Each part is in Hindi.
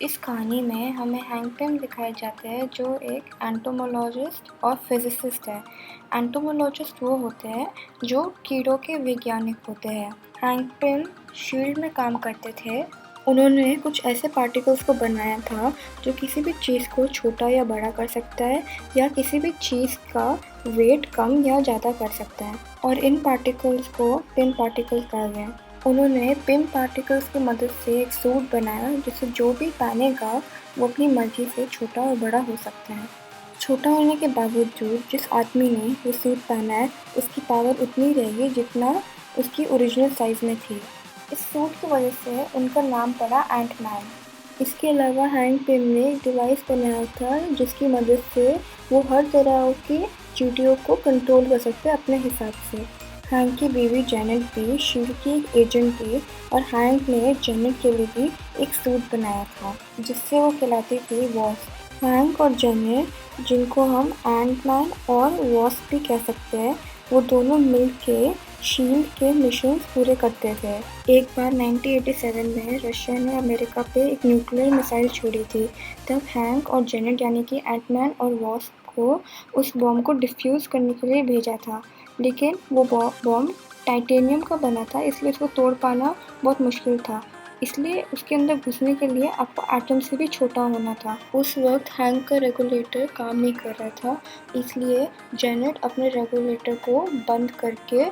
इस कहानी में हमें हैंक पिम दिखाए जाते हैं जो एक एंटोमोलॉजिस्ट और फिजिसिस्ट है। एंटोमोलॉजिस्ट वो होते हैं जो कीड़ों के वैज्ञानिक होते हैं। हैंक पिम शील्ड में काम करते थे। उन्होंने कुछ ऐसे पार्टिकल्स को बनाया था जो किसी भी चीज़ को छोटा या बड़ा कर सकता है या किसी भी चीज़ का वेट कम या ज़्यादा कर सकता है, और इन पार्टिकल्स को पिम पार्टिकल्स कहा गया है। उन्होंने पिम पार्टिकल्स की मदद से एक सूट बनाया जिसे जो भी पहनेगा वो अपनी मर्जी से छोटा और बड़ा हो सकता है। छोटा होने के बावजूद जिस आदमी ने वो सूट पहना है उसकी पावर उतनी रहेगी जितना उसकी ओरिजिनल साइज़ में थी। इस सूट की वजह से उनका नाम पड़ा एंट मैन। इसके अलावा हैंक पिम ने एक डिवाइस बनाया था जिसकी मदद से वो हर तरह की चींटियों को कंट्रोल कर सकते अपने हिसाब से। हैंक की बीवी जेनेट भी शील्ड की एक एजेंट थी और हैंक ने जेनेट के लिए भी एक सूट बनाया था जिससे वो कहलाती थी वॉस्प। हैंक और जेनेट, जिनको हम एंट मैन और वॉस्प भी कह सकते हैं, वो दोनों मिलके शील्ड के मिशन पूरे करते थे। एक बार 1987 में रशिया ने अमेरिका पे एक न्यूक्लियर मिसाइल छोड़ी थी। तब हैंक और जेनेट यानी कि एंट मैन और वॉस्प को उस बॉम्ब को डिफ्यूज़ करने के लिए भेजा था, लेकिन वो बॉम्ब टाइटेनियम का बना था, इसलिए उसको तोड़ पाना बहुत मुश्किल था। इसलिए उसके अंदर घुसने के लिए आपको एटम से भी छोटा होना था। उस वक्त हैंक का रेगुलेटर काम नहीं कर रहा था, इसलिए जेनेट अपने रेगुलेटर को बंद करके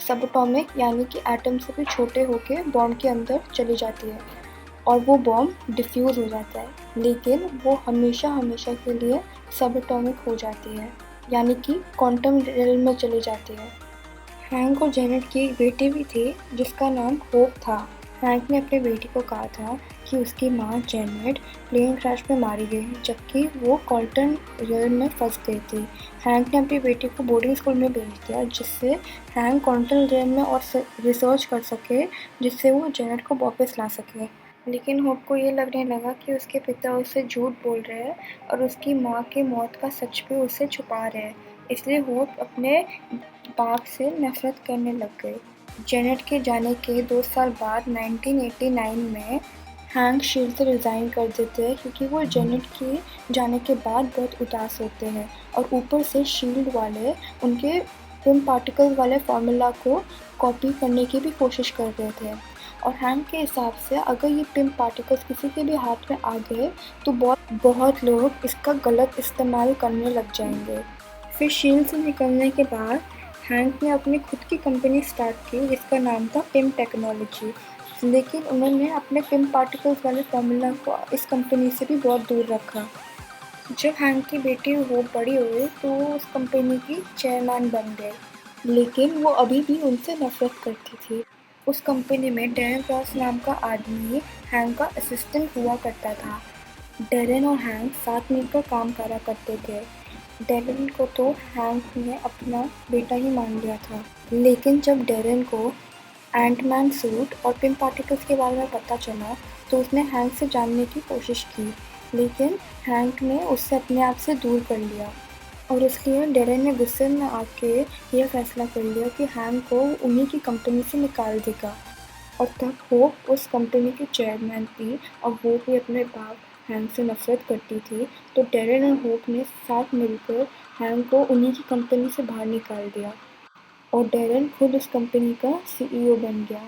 सबएटॉमिक यानी कि एटम से भी छोटे होके बॉम्ब के अंदर चली जाती है और वो बॉम्ब डिफ्यूज़ हो जाता है, लेकिन वो हमेशा हमेशा के लिए सबएटॉमिक हो जाती है यानी कि क्वांटम रियल्म में चली जाती है। हैंक और जेनेट की एक बेटी भी थी जिसका नाम होप था। हैंक ने अपनी बेटी को कहा था कि उसकी माँ जेनेट प्लेन क्रैश में मारी गई जबकि वो क्वांटम रियल्म में फंस गई थी। हैंक ने अपनी बेटी को बोर्डिंग स्कूल में भेज दिया जिससे हैंक क्वांटम रियल्म में और रिसर्च कर सके, जिससे वो जेनेट को वापस ला सके। लेकिन होप को ये लगने लगा कि उसके पिता उससे झूठ बोल रहे हैं और उसकी माँ की मौत का सच भी उससे छुपा रहे हैं, इसलिए होप अपने बाप से नफरत करने लग गई। जेनेट के जाने के 2 साल बाद 1989 में हैंक शील्ड से रिज़ाइन कर देते हैं क्योंकि वो जेनेट के जाने के बाद बहुत उदास होते हैं और ऊपर से शील्ड वाले उनके पिम पार्टिकल्स वाले फार्मूला को कॉपी करने की भी कोशिश कर रहे थे। और हैंक के हिसाब से अगर ये पिम पार्टिकल्स किसी के भी हाथ में आ गए तो बहुत लोग इसका गलत इस्तेमाल करने लग जाएंगे। फिर शील्ड से निकलने के बाद हैंक ने अपनी खुद की कंपनी स्टार्ट की जिसका नाम था पिम टेक्नोलॉजी, लेकिन उन्होंने अपने पिम पार्टिकल्स वाले फार्मूला को इस कंपनी से भी बहुत दूर रखा। जब हैंक की बेटी वो बड़ी हुई तो वो उस कंपनी की चेयरमैन बन गई, लेकिन वो अभी भी उनसे नफरत करती थी। उस कंपनी में डैरेन क्रॉस नाम का आदमी हैंक का असिस्टेंट हुआ करता था। डैरेन और हैंक साथ मिलकर काम करा करते थे। डैरेन को तो हैंक ने अपना बेटा ही मान लिया था, लेकिन जब डैरेन को एंटमैन सूट और पिम पार्टिकल्स के बारे में पता चला तो उसने हैंक से जानने की कोशिश की, लेकिन हैंक ने उससे अपने आप से दूर कर लिया और इसलिए डैरेन ने गुस्से में आके यह फैसला कर लिया कि हैंक को उन्हीं की कंपनी से निकाल देगा। और तब होप उस कंपनी की चेयरमैन थी और वो भी अपने बाप हैंक से नफरत करती थी, तो डैरेन और होप ने साथ मिलकर हैंक को उन्हीं की कंपनी से बाहर निकाल दिया और डैरेन खुद उस कंपनी का सीईओ बन गया।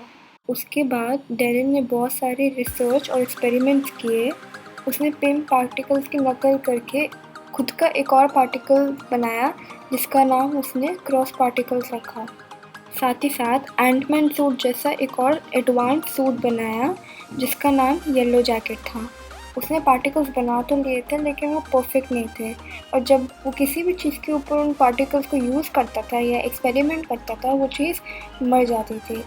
उसके बाद डैरेन ने बहुत सारे रिसर्च और एक्सपेरिमेंट्स किए। उसने पिम पार्टिकल्स की नकल करके खुद का एक और पार्टिकल बनाया जिसका नाम उसने क्रॉस पार्टिकल्स रखा। साथ ही साथ एंटमैन सूट जैसा एक और एडवांस सूट बनाया जिसका नाम येलो जैकेट था। उसने पार्टिकल्स बना तो लिए थे लेकिन वो परफेक्ट नहीं थे और जब वो किसी भी चीज़ के ऊपर उन पार्टिकल्स को यूज़ करता था या एक्सपेरिमेंट करता था वो चीज़ मर जाती थी।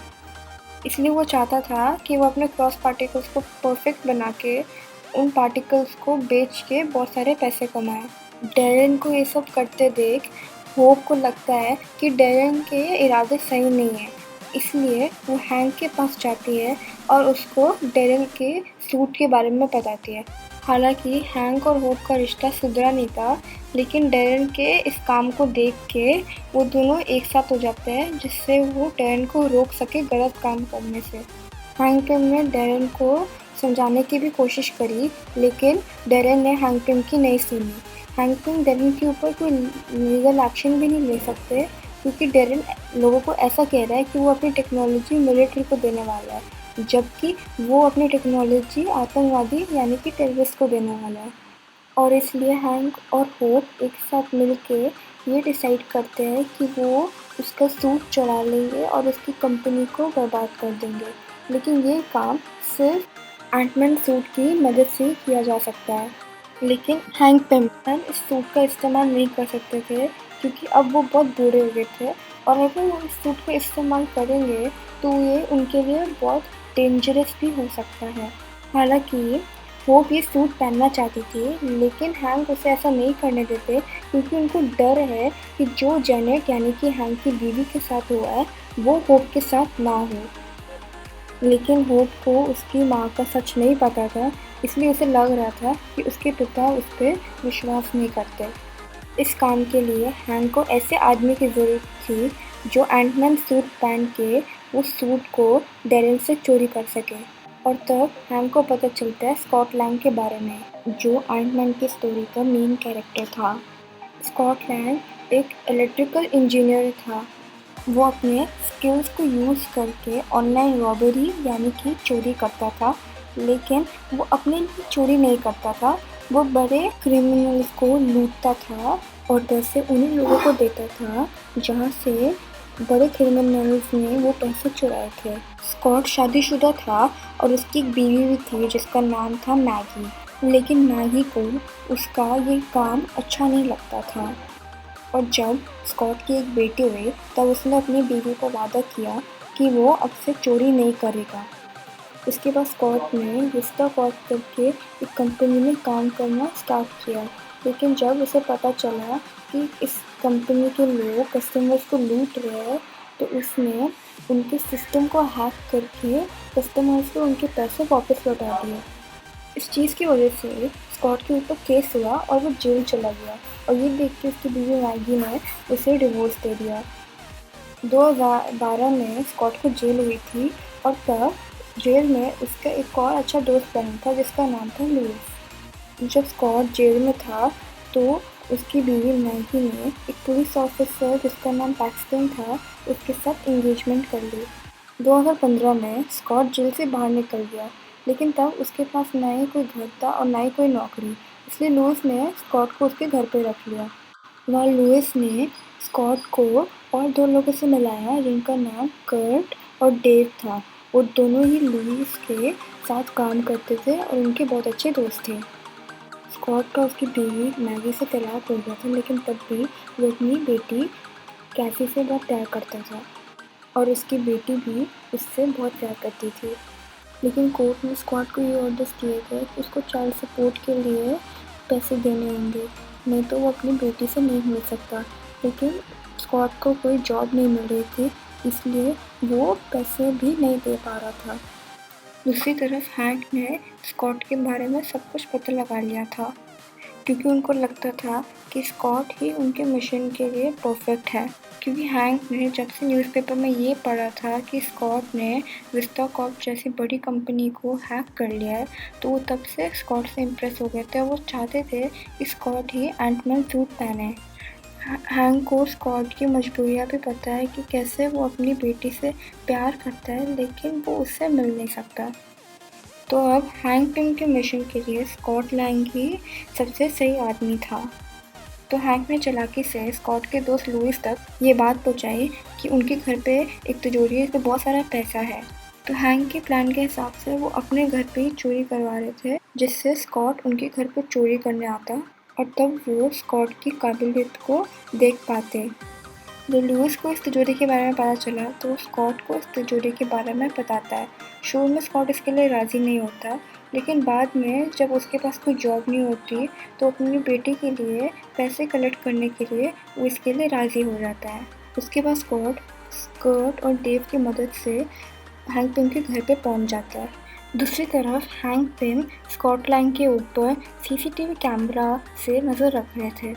इसलिए वो चाहता था कि वो अपने क्रॉस पार्टिकल्स को परफेक्ट बना के उन पार्टिकल्स को बेच के बहुत सारे पैसे कमाए। डैरेन को ये सब करते देख होप को लगता है कि डैरेन के इरादे सही नहीं हैं, इसलिए वो हैंक के पास जाती है और उसको डैरेन के सूट के बारे में बताती है। हालांकि हैंक और होप का रिश्ता सुधरा नहीं था, लेकिन डैरेन के इस काम को देख के वो दोनों एक साथ हो जाते हैं जिससे वो डैरेन को रोक सके गलत काम करने से। हैंक ने डैरेन को समझाने की भी कोशिश करी, लेकिन डेरेन ने हैंक पिम की नहीं सुनी। हैंक पिम डेरेन के ऊपर कोई लीगल एक्शन भी नहीं ले सकते, क्योंकि डेरेन लोगों को ऐसा कह रहा है कि वो अपनी टेक्नोलॉजी मिलिट्री को देने वाला है, जबकि वो अपनी टेक्नोलॉजी आतंकवादी यानी कि टेररिस्ट को देने वाला है। और इसलिए हैंक और होप एक साथ मिलके ये डिसाइड करते हैं कि वो उसका सूट चुरा लेंगे और उसकी कंपनी को बर्बाद कर देंगे। लेकिन ये काम सिर्फ एंटमैन सूट की मदद से किया जा सकता है। लेकिन हैंक पिम इस सूट का इस्तेमाल नहीं कर सकते थे, क्योंकि अब वो बहुत बूढ़े हो गए थे, और अगर वो इस सूट का इस्तेमाल करेंगे तो ये उनके लिए बहुत डेंजरस भी हो सकता है। हालांकि होप ये सूट पहनना चाहती थी, लेकिन हैंक उसे ऐसा नहीं करने देते, क्योंकि उनको डर है कि जो जेनेट यानी कि हैंक की बीवी के साथ हुआ है वो होप के साथ ना हो। लेकिन होप को उसकी माँ का सच नहीं पता था, इसलिए उसे लग रहा था कि उसके पिता उस पर विश्वास नहीं करते। इस काम के लिए हैंक को ऐसे आदमी की ज़रूरत थी जो एंटमैन सूट पहन के वो सूट को डेरेन से चोरी कर सके। और तब हैंक को पता चलता है स्कॉट लैंग के बारे में, जो एंटमैन की स्टोरी का मेन कैरेक्टर था। स्कॉट लैंग एक इलेक्ट्रिकल इंजीनियर था। वो अपने स्किल्स को यूज़ करके ऑनलाइन रॉबरी यानी कि चोरी करता था, लेकिन वो अपने लिए चोरी नहीं करता था, वो बड़े क्रिमिनल्स को लूटता था और पैसे उन्हीं लोगों को देता था जहाँ से बड़े क्रिमिनल्स ने वो पैसे चुराए थे। स्कॉट शादीशुदा था और उसकी एक बीवी भी थी जिसका नाम था मैगी, लेकिन मैगी को उसका ये काम अच्छा नहीं लगता था। और जब स्कॉट की एक बेटी हुई तब उसने अपनी बीवी को वादा किया कि वो अब से चोरी नहीं करेगा। इसके बाद स्कॉट ने रिश्ता कॉप करके एक कंपनी में काम करना स्टार्ट किया, लेकिन जब उसे पता चला कि इस कंपनी के लोग कस्टमर्स को लूट रहे हैं, तो उसने उनके सिस्टम को हैक करके कस्टमर्स को उनके पैसे वापस लौटा दिए। इस चीज़ की वजह से स्कॉट के ऊपर केस हुआ और वो जेल चला गया, और ये देख के उसकी बीवी मैगी ने उसे डिवोर्स दे दिया। 2012 में स्कॉट को जेल हुई थी, और तब जेल में उसका एक और अच्छा दोस्त बना था जिसका नाम था लुइस। जब स्कॉट जेल में था तो उसकी बीवी मैगी ने एक पुलिस ऑफिसर जिसका नाम पैक्सटन था उसके साथ एंगेजमेंट कर ली। 2015 में स्कॉट जेल से बाहर निकल गया, लेकिन तब उसके पास ना ही कोई घर था और ना ही कोई नौकरी, इसलिए लुइस ने स्कॉट को उसके घर पे रख लिया। वहाँ लुइस ने स्कॉट को और दो लोगों से मिलाया जिनका नाम कर्ट और डेव था। वो दोनों ही लुइस के साथ काम करते थे और उनके बहुत अच्छे दोस्त थे। स्कॉट का उसकी बीवी मैगी से तलाक हो गया था, लेकिन तब भी वो अपनी बेटी कैसी से बहुत प्यार करता था, और उसकी बेटी भी उससे बहुत प्यार करती थी। लेकिन कोर्ट ने स्कॉट को ये ऑर्डर्स दिए थे कि उसको चाइल्ड सपोर्ट के लिए पैसे देने होंगे, नहीं तो वो अपनी बेटी से नहीं मिल सकता। लेकिन स्कॉट को कोई जॉब नहीं मिल रही थी, इसलिए वो पैसे भी नहीं दे पा रहा था। दूसरी तरफ हैंक ने स्कॉट के बारे में सब कुछ पता लगा लिया था, क्योंकि उनको लगता था कि स्कॉट ही उनके मिशन के लिए परफेक्ट है। क्योंकि हैंक ने जब से न्यूज़पेपर में ये पढ़ा था कि स्कॉट ने विस्टा कॉर्प जैसी बड़ी कंपनी को हैक कर लिया है, तो वो तब से स्कॉट से इम्प्रेस हो गए थे। वो चाहते थे कि स्कॉट ही एंटमैन सूट पहने। हैंक को स्कॉट की मजबूरियाँ भी पता है कि कैसे वो अपनी बेटी से प्यार करता है, लेकिन वो उससे मिल नहीं सकता। तो अब हैंक पिम के मिशन के लिए स्कॉट लैंग ही सबसे सही आदमी था। तो हैंक ने चालाकी से स्कॉट के दोस्त लुइस तक ये बात पहुंचाई कि उनके घर पे एक तिजोरी है, इसमें बहुत सारा पैसा है। तो हैंक के प्लान के हिसाब से वो अपने घर पे ही चोरी करवा रहे थे, जिससे स्कॉट उनके घर पे चोरी करने आता, और तब वो स्कॉट की काबिलियत को देख पाते। जब लुइस को इस तिजोरी के बारे में पता चला तो वो स्कॉट को इस तिजोरी के बारे में बताता है। शुरू में स्कॉट इसके लिए राज़ी नहीं होता, लेकिन बाद में जब उसके पास कोई जॉब नहीं होती तो अपनी बेटी के लिए पैसे कलेक्ट करने के लिए वो इसके लिए राज़ी हो जाता है। उसके बाद स्कॉट स्कर्ट और डेव की मदद से हैंक पिम के घर पे पहुंच जाता है। दूसरी तरफ हैंक पिम स्कॉट लैंग के ऊपर सीसीटीवी कैमरा से नज़र रख रहे थे।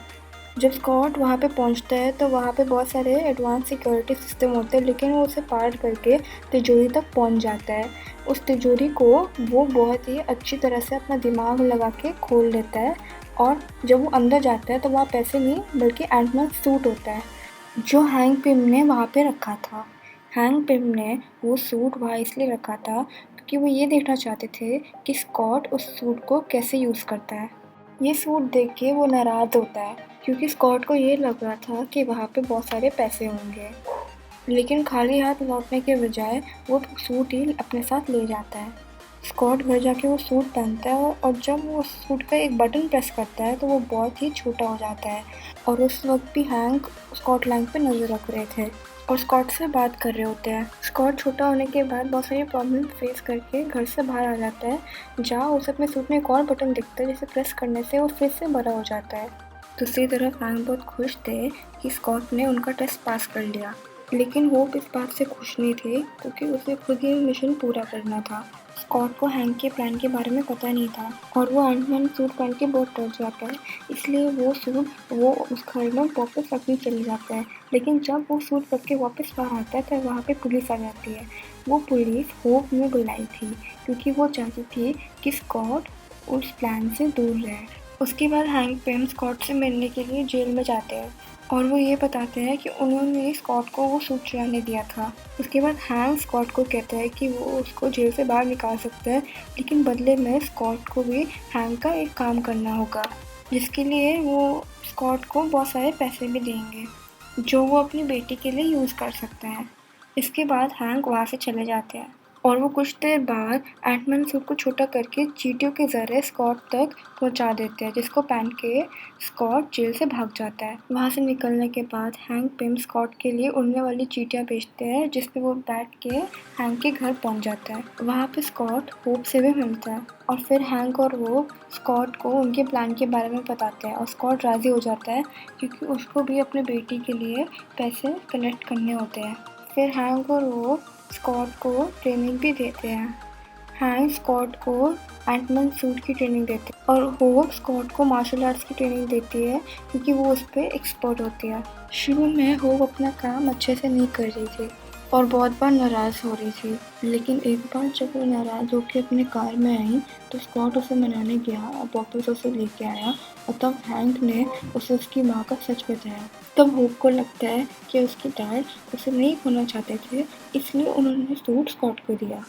जब स्कॉट वहाँ पे पहुँचता है तो वहाँ पे बहुत सारे एडवांस सिक्योरिटी सिस्टम होते हैं, लेकिन वो उसे पार करके तिजोरी तक पहुँच जाता है। उस तिजोरी को वो बहुत ही अच्छी तरह से अपना दिमाग लगा के खोल लेता है, और जब वो अंदर जाता है तो वहाँ पैसे नहीं बल्कि एंटमैन सूट होता है जो हैंक पिम ने वहाँ पे रखा था। हैंक पिम ने वो सूट वहाँ इसलिए रखा था क्योंकि वो ये देखना चाहते थे कि स्कॉट उस सूट को कैसे यूज़ करता है। ये सूट देख के वो नाराज़ होता है क्योंकि स्कॉट को ये लग रहा था कि वहाँ पे बहुत सारे पैसे होंगे, लेकिन खाली हाथ लौटने के बजाय वो सूट ही अपने साथ ले जाता है। स्कॉट घर जाके वो सूट पहनता है, और जब वो सूट का एक बटन प्रेस करता है तो वो बहुत ही छोटा हो जाता है, और उस वक्त भी हैंक स्कॉट लैंग पे नज़र रख रहे थे और स्कॉट से बात कर रहे होते हैं। स्कॉट छोटा होने के बाद बहुत सारी प्रॉब्लम फेस करके घर से बाहर आ जाता है, जहाँ उसे अपने सूट में एक और बटन दिखता है जिसे प्रेस करने से वो फिर से बड़ा हो जाता है। दूसरी तरफ हैंक बहुत खुश थे कि स्कॉट ने उनका टेस्ट पास कर लिया, लेकिन होप इस बात से खुश नहीं थे क्योंकि उसे खुद ही मिशन पूरा करना था। स्कॉट को हैंक के प्लान के बारे में पता नहीं था और वो एंटमैन सूट पहन के बहुत डर जाता है, इसलिए वो उस घर में वापस रखने चले जाता है। लेकिन जब वो सूट पहन के वापस बाहर आता है तो वहाँ पे पुलिस आ जाती है। वो पुलिस होप ने बुलाई थी क्योंकि वो चाहती थी कि स्कॉट उस प्लान से दूर रहे। उसके बाद हैंक पिम स्कॉट से मिलने के लिए जेल में जाते हैं और वो ये बताते हैं कि उन्होंने स्कॉट को वो सूट चुराने दिया था। उसके बाद हैंक स्कॉट को कहता है कि वो उसको जेल से बाहर निकाल सकता है, लेकिन बदले में स्कॉट को भी हैंक का एक काम करना होगा, जिसके लिए वो स्कॉट को बहुत सारे पैसे भी देंगे जो वो अपनी बेटी के लिए यूज़ कर सकता है। इसके बाद हैंक वहाँ से चले जाते हैं और वो कुछ देर बाद एंटमैन सूट को छोटा करके चींटियों के ज़रिए स्कॉट तक पहुंचा देते हैं, जिसको पहन के स्कॉट जेल से भाग जाता है। वहाँ से निकलने के बाद हैंक पिम स्कॉट के लिए उड़ने वाली चींटियाँ बेचते हैं, जिस पे वो बैठ के हैंक के घर पहुंच जाता है। वहाँ पे स्कॉट होप से भी मिलता है और फिर हैंक और होप स्कॉट को उनके प्लान के बारे में बताते हैं और स्कॉट राज़ी हो जाता है क्योंकि उसको भी अपने बेटी के लिए पैसे कलेक्ट करने होते हैं। फिर हैंक और वो स्कॉट को ट्रेनिंग भी देते हैं। हैंक स्कॉट को एंटमैन सूट की ट्रेनिंग देते हैं और होप स्कॉट को मार्शल आर्ट्स की ट्रेनिंग देती है क्योंकि वो उस पर एक्सपर्ट होती है। शुरू में होप अपना काम अच्छे से नहीं कर रही थी और बहुत बार नाराज़ हो रही थी, लेकिन एक बार जब वो नाराज़ होकर अपने कार में आई तो स्कॉट उसे मनाने गया और वापस उसे लेके आया, और तब हैंक ने उसे उसकी माँ का सच बताया। तब होप को लगता है कि उसके डैड उसे नहीं खोना चाहते थे, इसलिए उन्होंने सूट स्कॉट को दिया।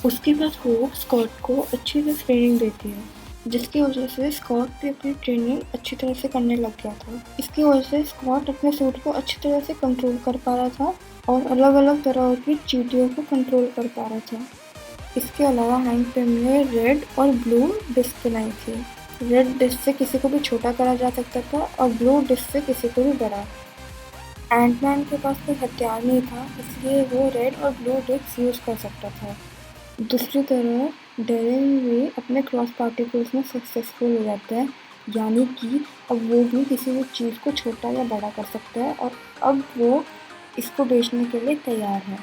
उसके बाद होप स्कॉट को अच्छी से ट्रेनिंग देती है, जिसकी वजह से स्कॉट भी अपनी ट्रेनिंग अच्छी तरह से करने लग गया था। इसकी वजह से स्कॉट अपने सूट को अच्छी तरह से कंट्रोल कर पा रहा था और अलग अलग तरह की चींटियों को कंट्रोल कर पा रहा था। इसके अलावा हैंक पिम ने रेड और ब्लू डिस्क बनाई थी। रेड डिस्क से किसी को भी छोटा करा जा सकता था और ब्लू डिस्क से किसी को भी बड़ा। एंटमैन के पास कोई हथियार नहीं था, इसलिए वो रेड और ब्लू डिस्क यूज़ कर सकता था। दूसरी तरफ डेरिन भी अपने क्रॉस पार्टिकल्स में सक्सेसफुल हो जाता है, यानी कि अब वो भी किसी भी चीज़ को छोटा या बड़ा कर सकता है और अब वो इसको बेचने के लिए तैयार है।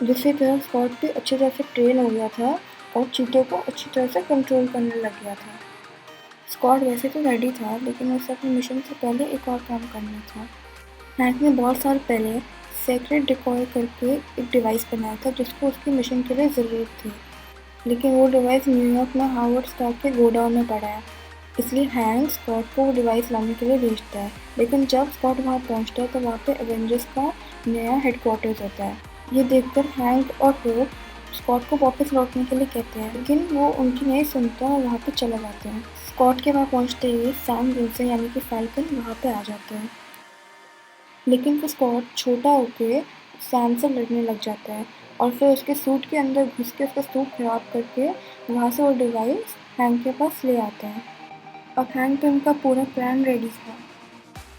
दूसरी तरफ स्कॉट भी अच्छी तरह से ट्रेन हो गया था और चींटियों को अच्छी तरह से कंट्रोल करने लग गया था। स्कॉट वैसे तो रेडी था, लेकिन उसे अपने मिशन से पहले एक और काम करना था। हैंक ने बहुत साल पहले सेक्रेट डिकॉय करके एक डिवाइस बनाया था जिसको उसके मिशन के लिए ज़रूरत थी, लेकिन वो डिवाइस न्यूयॉर्क में हार्वर्ड स्टार्क के गोडाउन में पड़ा है। इसलिए हैंक स्कॉट को वो डिवाइस लाने के लिए भेजता है, लेकिन जब स्कॉट वहाँ पहुँचता है तो वहाँ पे एवेंजर्स का नया हेडक्वार्टर्स होता है। ये देखकर हैंक और होप स्कॉट को वापस लौटने के लिए कहते हैं, लेकिन वो उनकी नहीं सुनता और वहाँ पे चले जाते हैं। स्कॉट के वहाँ पहुँचते ही सैम विल्सन यानी कि फैल्कन वहाँ पे आ जाते हैं, लेकिन फिर स्कॉट छोटा होके सैम से लड़ने लग जाता है और फिर उसके सूट के अंदर घुस के उसका सूट खराब करके वहाँ से वो डिवाइस हैंक के पास ले आता है। अब हैंक पिम का पूरा प्लान रेडी था।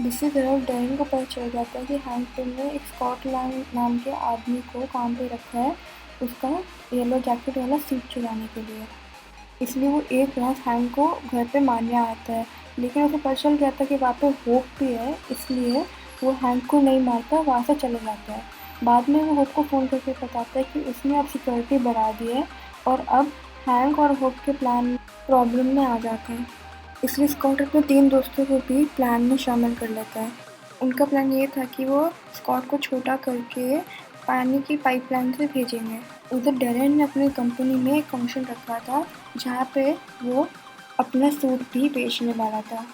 दूसरी तरफ डैरेन को पता चल जाता है कि हैंक पिम ने एक स्कॉट लैंग नाम के आदमी को काम पे रखा है उसका येलो जैकेट वाला सूट चुराने के लिए, इसलिए वो एक रात हैंक को घर पे मारने आता है, लेकिन उसे पता चल जाता है कि वहाँ पे होप भी है, इसलिए वो हैंक को नहीं मारता, वहाँ से चले जाता है। बाद में वो होप को फ़ोन करके बताता है कि उसने अब सिक्योरिटी बढ़ा दी है और अब हैंक और होप के प्लान प्रॉब्लम में आ जाते हैं। इसलिए स्कॉट अपने 3 दोस्तों को भी प्लान में शामिल कर लेता है। उनका प्लान ये था कि वो स्कॉट को छोटा करके पानी की पाइपलाइन से भेजेंगे। उधर डेरेन ने अपनी कंपनी में एक फंक्शन रखा था जहाँ पे वो अपना सूट भी बेचने वाला था।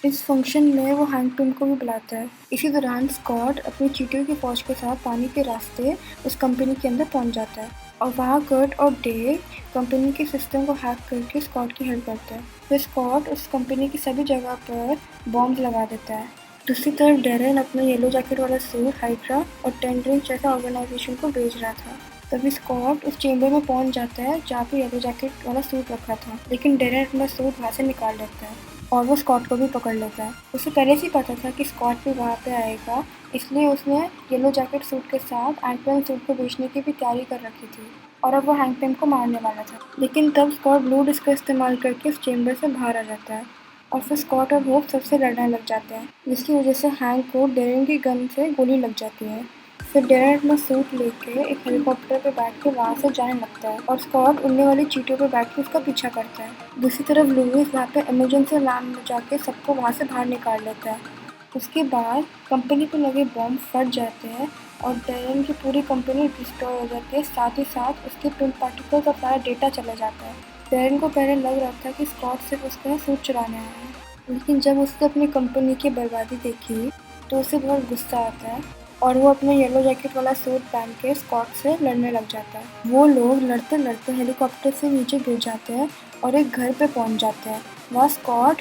इस फंक्शन में वो हैंक पिम को भी बुलाता है। इसी दौरान स्कॉट अपनी चींटियों की फौज के साथ पानी के रास्ते उस कंपनी के अंदर पहुंच जाता है और वहाँ कर्ट और डेव कंपनी के सिस्टम को हैक करके स्कॉट की हेल्प करते हैं। फिर स्कॉट उस कंपनी की सभी जगह पर बॉम्ब लगा देता है। दूसरी तरफ डेरेन अपना येलो जैकेट वाला सूट हाइड्रा और टेंडरिंग जैसा ऑर्गेनाइजेशन को बेच रहा था। तभी स्कॉट उस चेंबर में पहुंच जाता है जहाँ पे येलो जैकेट वाला सूट रखा था, लेकिन डेरेन अपना सूट वहाँ से निकाल लेता है और वो स्कॉट को भी पकड़ लेता है। उसे पहले से ही पता था कि स्कॉट भी वहाँ पे आएगा, इसलिए उसने येलो जैकेट सूट के साथ हैंक सूट को बेचने की भी तैयारी कर रखी थी और अब वो हैंक को मारने वाला था। लेकिन तब स्कॉट ब्लू डिस्क का इस्तेमाल करके उस चेंबर से बाहर आ जाता है और फिर स्कॉट और होप सबसे लड़ने लग जाते हैं, जिसकी वजह से हैंक को डेरेन की गन से गोली लग जाती है। फिर डेरेन अपना सूट लेके एक हेलीकॉप्टर पे बैठ के वहाँ से जाने लगता है और स्कॉट उड़ने वाली चींटियों पे बैठ के उसका पीछा करता है। दूसरी तरफ लुइस वहाँ पे इमरजेंसी अलार्म बजा के सबको वहाँ से बाहर निकाल लेता है। उसके बाद कंपनी पे लगे बॉम्ब फट जाते हैं और डेरेन की पूरी कंपनी डिस्ट्रॉय हो जाती है। साथ ही साथ उसके पिन पार्टिकल्स और सारा डेटा चला जाता है। डेरेन को पहले लग रहा था कि स्कॉट सिर्फ उसका सूट चुराने आया है, लेकिन जब उसने अपनी कंपनी की बर्बादी देखी तो उसे बहुत गुस्सा आता है और वो अपने येलो जैकेट वाला सूट पहन के स्कॉट से लड़ने लग जाता है। वो लोग लड़ते लड़ते हेलीकॉप्टर से नीचे गिर जाते हैं और एक घर पे पहुंच जाते हैं। वहाँ स्कॉट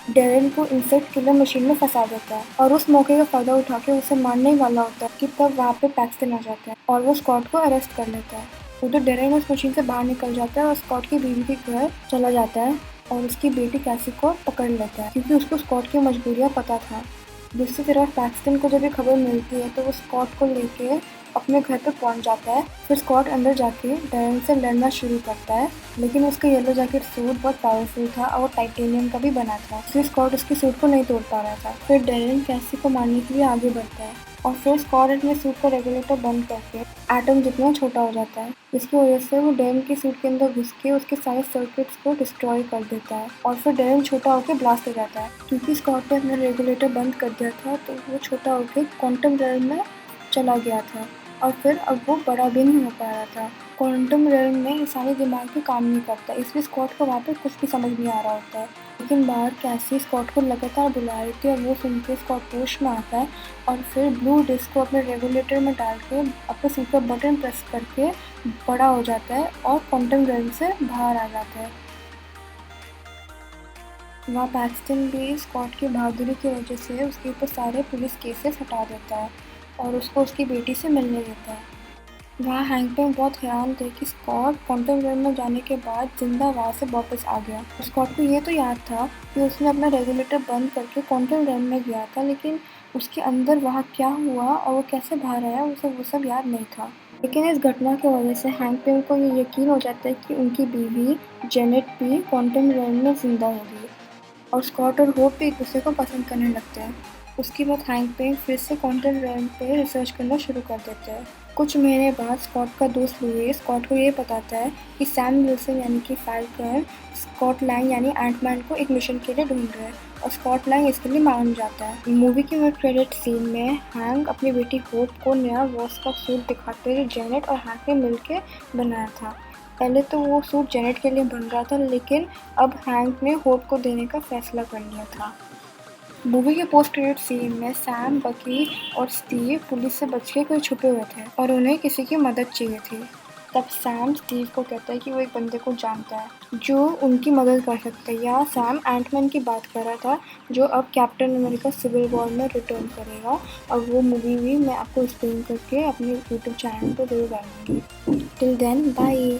डेरेन को इंसेक्ट किलर मशीन में फंसा देता है और उस मौके का फायदा उठा के उसे मारने ही वाला होता है कि तब वहाँ पे पैक्सटन आ जाता है और वो स्कॉट को अरेस्ट कर लेता है। उधर डेरेन उस मशीन से बाहर निकल जाता है और स्कॉट की बीवी के घर चला जाता है और उसकी बेटी कैसी को पकड़ लेता है क्योंकि उसको स्कॉट की मजबूरियाँ पता था। दूसरी तरफ पैक्सटन को जब ये खबर मिलती है तो वो स्कॉट को लेके अपने घर पे पहुंच जाता है। फिर स्कॉट अंदर जाके डेरेन से लड़ना शुरू करता है, लेकिन उसका येलो जैकेट सूट बहुत पावरफुल था और वो टाइटेनियम का भी बना था, इसलिए स्कॉट उसके सूट को नहीं तोड़ पा रहा था। फिर डेरेन कैसी को मारने के लिए आगे बढ़ता है और फिर स्कॉट अपने सूट का रेगुलेटर बंद करके एटम जितना छोटा हो जाता है, जिसकी वजह से वो डेरेन के सूट के अंदर घुस के उसके सारे सर्किट्स को डिस्ट्रॉय कर देता है और फिर डेरेन छोटा होकर ब्लास्ट हो जाता है। क्योंकि स्कॉट ने अपना रेगुलेटर बंद कर दिया था तो वो छोटा होकर क्वांटम रेल्म में चला गया था और फिर अब वो बड़ा भी नहीं हो पा रहा था। क्वांटम रेल्म में इंसानी दिमाग भी काम नहीं करता, इसलिए स्कॉट को वहाँ पे कुछ भी समझ नहीं आ रहा होता है। लेकिन बाहर कैसी स्कॉट को लगातार बुला रही थी और वो सुन के स्कॉट होश में आता है और फिर ब्लू डिस्क को अपने रेगुलेटर में डाल के अपने सूट का बटन प्रेस करके बड़ा हो जाता है और क्वांटम रेल्म से बाहर आ जाता है। वहाँ पैक्सटन भी स्कॉट की बहादुरी की वजह से उसके ऊपर सारे पुलिस केसेस हटा देता है और उसको उसकी बेटी से मिलने देता है। वहाँ हैंक पिम बहुत हैरान थे कि स्कॉट क्वांटम रेल्म में जाने के बाद जिंदा वहाँ से वापस आ गया। स्कॉट को ये तो याद था कि उसने अपना रेगुलेटर बंद करके क्वांटम रेल्म में गया था, लेकिन उसके अंदर वहाँ क्या हुआ और वो कैसे बाहर आया उसे वो सब याद नहीं था। लेकिन इस घटना की वजह से हैंक पिम को ये यकीन हो जाता है कि उनकी बीवी जेनेट भी क्वांटम रेल्म में जिंदा होगी और स्कॉट और होप भी एक दूसरे को पसंद करने लगते हैं। उसके बाद हैंक पिम फिर से क्वांटम रेल्म पे रिसर्च करना शुरू कर देते हैं। कुछ महीने बाद स्कॉट का दोस्त लुइस स्कॉट को ये बताता है कि सैम विल्सन यानी कि फैल्कन स्कॉट लैंग यानी एंटमैन को एक मिशन के लिए ढूंढ रहे हैं और स्कॉट लैंग इसके लिए मान जाता है। मूवी के मिड क्रेडिट सीन में हैंक अपनी बेटी होप को नया वॉस का सूट दिखाते हुए जेनेट और हैंक ने मिलकर बनाया था। पहले तो वो सूट जेनेट के लिए बन रहा था, लेकिन अब हैंक ने होप को देने का फैसला कर लिया था। मूवी के पोस्ट क्रेडिट सीन में सैम, बकी और स्टीव पुलिस से बच के कोई छुपे हुए थे और उन्हें किसी की मदद चाहिए थी। तब सैम स्टीव को कहता है कि वो एक बंदे को जानता है जो उनकी मदद कर सकता है। या सैम एंटमैन की बात कर रहा था जो अब कैप्टन अमेरिका सिविल वॉर में रिटर्न करेगा और वो मूवी भी मैं आपको एक्सप्लेन करके अपने यूट्यूब चैनल पर जरूर डालूंगी। Till then bye.